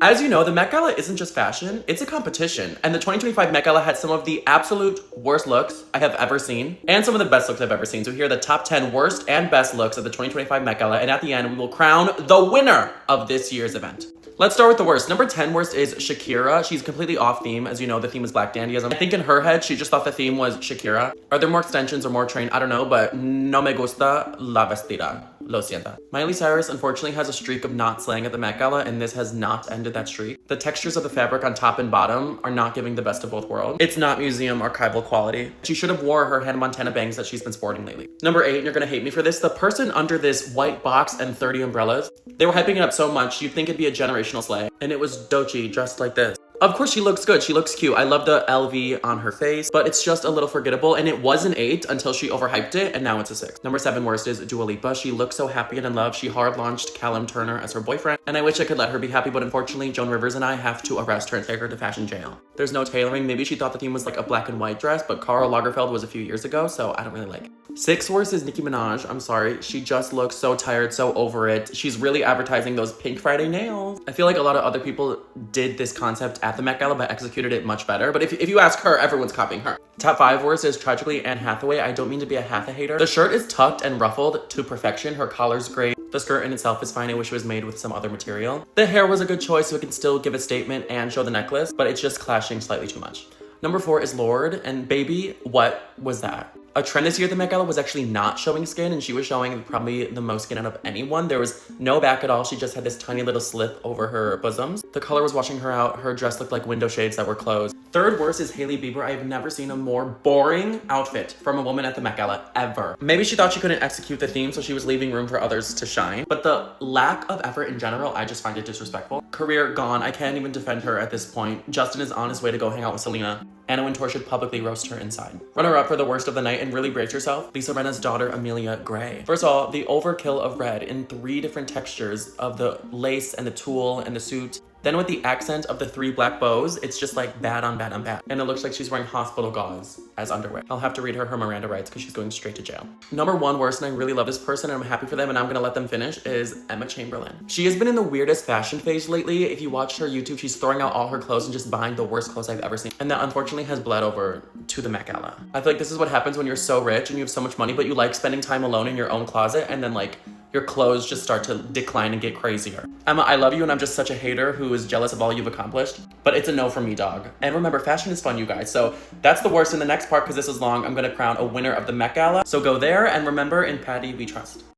As you know, the Met Gala isn't just fashion, it's a competition. And the 2025 Met Gala had some of the absolute worst looks I have ever seen, and some of the best looks I've ever seen. So here are the top 10 worst and best looks of the 2025 Met Gala, and at the end, we will crown the winner of this year's event. Let's start with the worst. Number 10 worst is Shakira. She's completely off theme. As you know, the theme is Black Dandyism. I think in her head, she just thought the theme was Shakira. Are there more extensions or more train? I don't know, but no me gusta la vestida. Lo siento. Miley Cyrus unfortunately has a streak of not slaying at the Met Gala, and this has not ended that streak. The textures of the fabric on top and bottom are not giving the best of both worlds. It's not museum archival quality. She should have wore her Hannah Montana bangs that she's been sporting lately. Number 8, and you're gonna hate me for this, the person under this white box and 30 umbrellas, they were hyping it up so much you'd think it'd be a generational slay, and it was Doechii dressed like this. Of course, she looks good. She looks cute. I love the LV on her face, but it's just a little forgettable. And it was an 8 until she overhyped it, and now it's a 6. Number 7 worst is Dualipa. She looks so happy and in love. She hard launched Callum Turner as her boyfriend, and I wish I could let her be happy, but unfortunately, Joan Rivers and I have to arrest her and take her to fashion jail. There's no tailoring. Maybe she thought the theme was like a black and white dress, but Karl Lagerfeld was a few years ago, so I don't really like it. 6 worst is Nicki Minaj. I'm sorry. She just looks so tired, so over it. She's really advertising those Pink Friday nails. I feel like a lot of other people did this concept at the Met Gala, but executed it much better. But if you ask her, everyone's copying her. Top 5 worst is tragically Anne Hathaway. I don't mean to be a Hatha hater. The shirt is tucked and ruffled to perfection. Her collar's great. The skirt in itself is fine. I wish it was made with some other material. The hair was a good choice so it can still give a statement and show the necklace, but it's just clashing slightly too much. Number 4 is Lorde, and baby, what was that? A trend this year at the Met Gala was actually not showing skin, and she was showing probably the most skin out of anyone. There was no back at all. She just had this tiny little slip over her bosoms. The color was washing her out. Her dress looked like window shades that were closed. 3rd worst is Hailey Bieber. I've never seen a more boring outfit from a woman at the Met Gala, ever. Maybe she thought she couldn't execute the theme, so she was leaving room for others to shine. But the lack of effort in general, I just find it disrespectful. Career gone. I can't even defend her at this point. Justin is on his way to go hang out with Selena. Anna Wintour should publicly roast her inside. Runner-up for the worst of the night, and really brace yourself, Lisa Rinna's daughter, Amelia Gray. First of all, the overkill of red in 3 different textures of the lace and the tulle and the suit. Then with the accent of the 3 black bows, it's just like bad on bad on bad. And it looks like she's wearing hospital gauze as underwear. I'll have to read her Miranda rights because she's going straight to jail. Number 1 worst, and I really love this person and I'm happy for them and I'm gonna let them finish, is Emma Chamberlain. She has been in the weirdest fashion phase lately. If you watched her YouTube, she's throwing out all her clothes and just buying the worst clothes I've ever seen. And that unfortunately has bled over to the Met Gala. I feel like this is what happens when you're so rich and you have so much money, but you like spending time alone in your own closet, and then like your clothes just start to decline and get crazier. Emma, I love you and I'm just such a hater who is jealous of all you've accomplished, but it's a no for me, dog. And remember, fashion is fun, you guys. So that's the worst. In the next part, because this is long, I'm gonna crown a winner of the Met Gala. So go there, and remember, in Patty we trust.